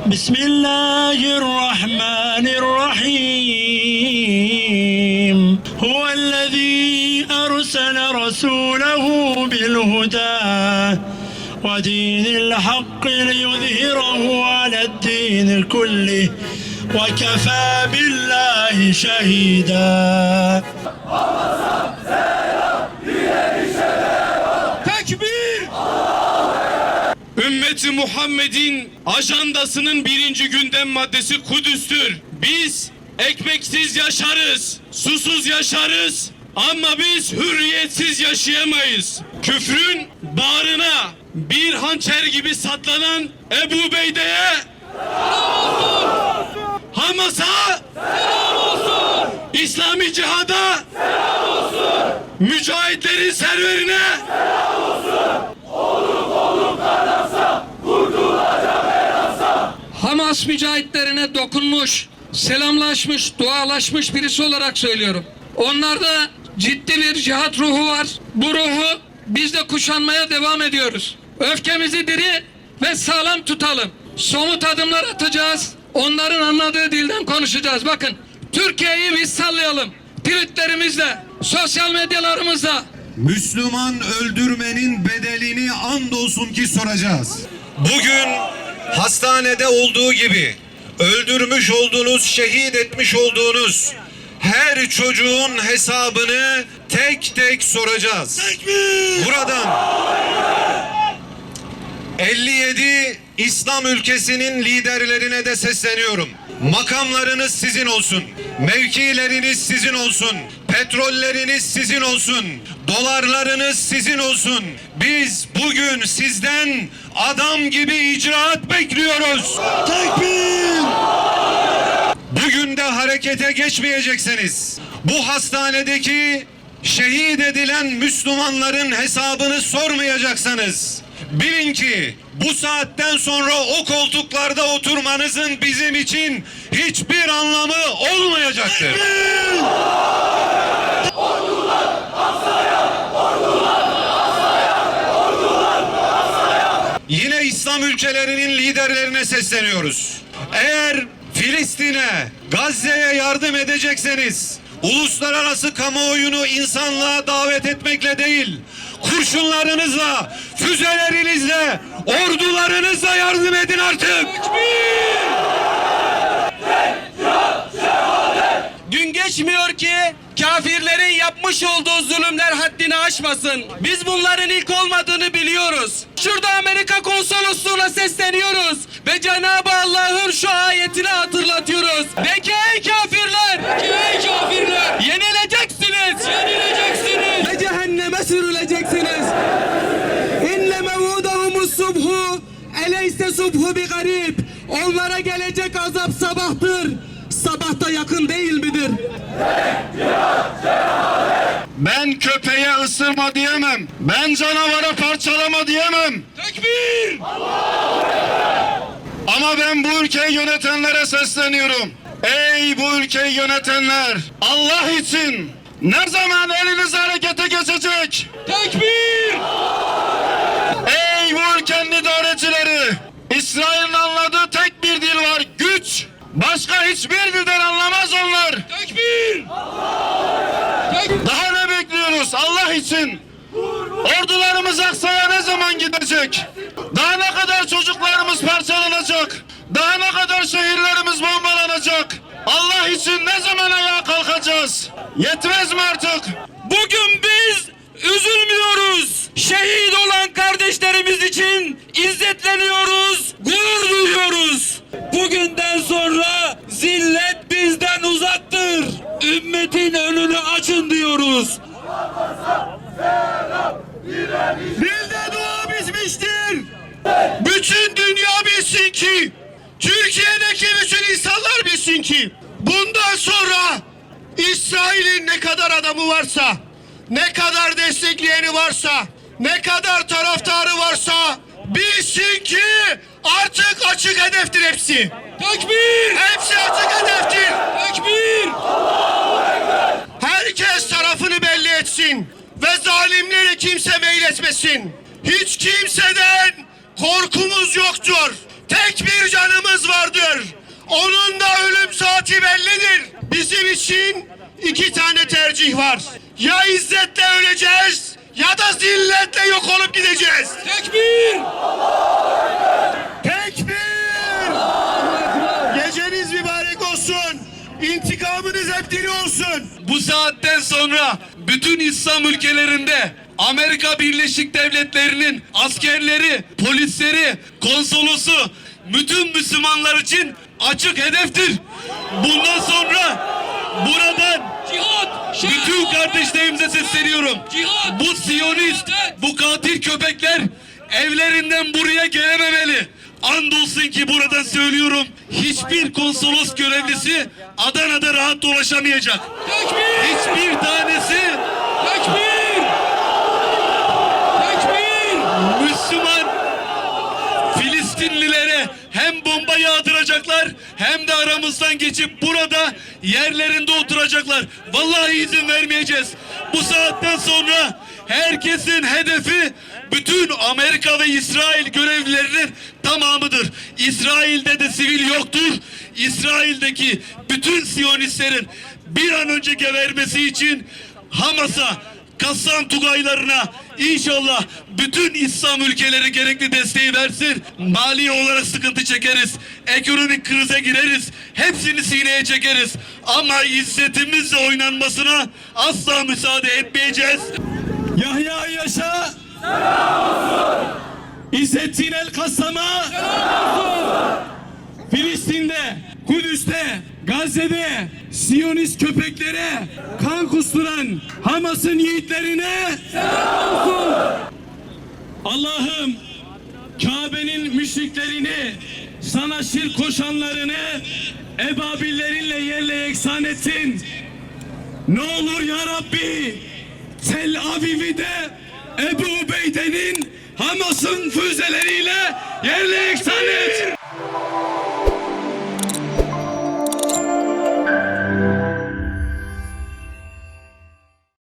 Bismillahirrahmanirrahim. Huvellezî ersele rasûlehu bilhudâ ve dînil hakkı liyuzhirahu ale'd-dîni kullih ve kefâ billahi şehîdâ. Tekbir! Ümmeti Muhammed'in ajandasının birinci gündem maddesi Kudüs'tür. Biz ekmeksiz yaşarız, susuz yaşarız ama biz hürriyetsiz yaşayamayız. Küfrün bağrına bir hançer gibi saplanan Ebu Beyde'ye Hamas'a selam olsun. İslami cihada selam olsun. Mücahitlerin serverine selam olsun. Hamas mücahitlerine dokunmuş, selamlaşmış, dualaşmış birisi olarak söylüyorum. Onlarda ciddi bir cihat ruhu var. Bu ruhu biz de kuşanmaya devam ediyoruz. Öfkemizi diri ve sağlam tutalım. Somut adımlar atacağız. Onların anladığı dilden konuşacağız. Bakın, Türkiye'yi biz sallayalım. Tweetlerimizle, sosyal medyalarımızla. Müslüman öldürmenin bedelini andolsun ki soracağız. Bugün hastanede olduğu gibi öldürmüş olduğunuz, şehit etmiş olduğunuz her çocuğun hesabını tek tek soracağız. Buradan 57 İslam ülkesinin liderlerine de sesleniyorum. Makamlarınız sizin olsun, mevkileriniz sizin olsun, petrolleriniz sizin olsun, dolarlarınız sizin olsun. Biz bugün sizden adam gibi icraat bekliyoruz. Tekbir! Bugün de harekete geçmeyeceksiniz. Bu hastanedeki şehit edilen Müslümanların hesabını sormayacaksınız. Bilin ki bu saatten sonra o koltuklarda oturmanızın bizim için hiçbir anlamı olmayacaktır. Ordular asaya, ordular asaya, ordular asaya. Yine İslam ülkelerinin liderlerine sesleniyoruz. Eğer Filistin'e, Gazze'ye yardım edecekseniz uluslararası kamuoyunu insanlığa davet etmekle değil, kurşunlarınızla, füzelerinizle, ordularınızla yardım edin artık. Gün geçmiyor ki kafirlerin yapmış olduğu zulümler haddini aşmasın. Biz bunların ilk olmadığını biliyoruz. Şurada Amerika Konsolosluğu'na sesleniyoruz ve Cenab-ı Allah'ın şu ayetini hatırlatıyoruz. De ki ey kafirler! De ki ey kafirler! Yenileceksiniz! Yenileceksiniz! Ve cehenneme sürüleceksiniz! İnne mevudahumus subhu eleyse subhu bi garib. Onlara gelecek azap sabahtır. Sabah da yakın değil midir? Ben köpeğe ısırma diyemem. Ben canavara parçalama diyemem. Tekbir! Ama ben bu ülkeyi yönetenlere sesleniyorum. Ey bu ülkeyi yönetenler! Allah için ne zaman eliniz harekete geçecek? Tekbir! Ey bu ülkenin idarecileri! İsrail'in anladığı tek bir dil var, güç. Başka hiçbir dilden anlamaz onlar. Tekbir! Daha ne bekliyoruz Allah için? Ordularımız Aksa'ya ne zaman gidecek? Daha ne kadar çocuklarımız parçalanacak? Daha ne kadar şehirlerimiz bombalanacak? Allah için ne zaman ayağa kalkacağız? Yetmez mi artık? Bugün biz üzülmüyoruz. Şehit olan kardeşlerimiz için izzetleniyoruz, gurur duyuyoruz. Bugünden sonra zillet bizden uzaktır. Ümmetin önünü açın diyoruz. Bizde dua bitmiştir. Bütün dünya bilsin ki, Türkiye'deki bütün insanlar bilsin ki, bundan sonra İsrail'in ne kadar adamı varsa, ne kadar destekleyeni varsa, ne kadar taraftarı varsa bilsin ki artık açık hedeftir hepsi. Tekbir! Hepsi açık hedeftir. Tekbir! Herkes tarafını belli etsin ve zalimleri kimse meyletmesin. Hiç kimseden korkumuz yoktur. Tek bir canımız vardır. Onun da ölüm saati bellidir. Bizim için iki tane tercih var. Ya izzetle öleceğiz ya da zilletle yok olup gideceğiz. Tekbir! Tekbir! Geceniz mübarek olsun. İntikamınız hep diri olsun. Bu saatten sonra bütün İslam ülkelerinde Amerika Birleşik Devletleri'nin askerleri, polisleri, konsolosu bütün Müslümanlar için açık hedeftir. Bundan sonra buradan bütün kardeşlerimize sesleniyorum. Bu Siyonist, bu katil köpekler evlerinden buraya gelememeli. Andolsun ki buradan söylüyorum, hiçbir konsolos görevlisi Adana'da rahat dolaşamayacak. Hiçbir tanesi Müslüman Filistinlilere hem bomba yağdıracaklar hem de aramızdan geçip burada yerlerinde oturacaklar. Vallahi izin vermeyeceğiz. Bu saatten sonra herkesin hedefi bütün Amerika ve İsrail görevlilerinin tamamıdır. İsrail'de de sivil yoktur. İsrail'deki bütün Siyonistlerin bir an önce gebermesi için Hamas'a, Kassam Tugaylarına inşallah bütün İslam ülkeleri gerekli desteği versin. Mali olarak sıkıntı çekeriz. Ekonomik krize gireriz. Hepsini sineye çekeriz. Ama izzetimizle oynanmasına asla müsaade etmeyeceğiz. Yahya yaşa. İzzettin el Kassam'a. Filistin'de, Kudüs'te, Gazze'de Siyonist köpeklere kan kusturan Hamas'ın yiğitlerine selam olsun. Allah'ım Kabe'nin müşriklerini, sana şirk koşanlarını ebabillerinle yerle yeksan etsin. Ne olur ya Rabbi Tel Aviv'i de Ebu Ubeyde'nin Hamas'ın füzeleriyle yerle yeksan et.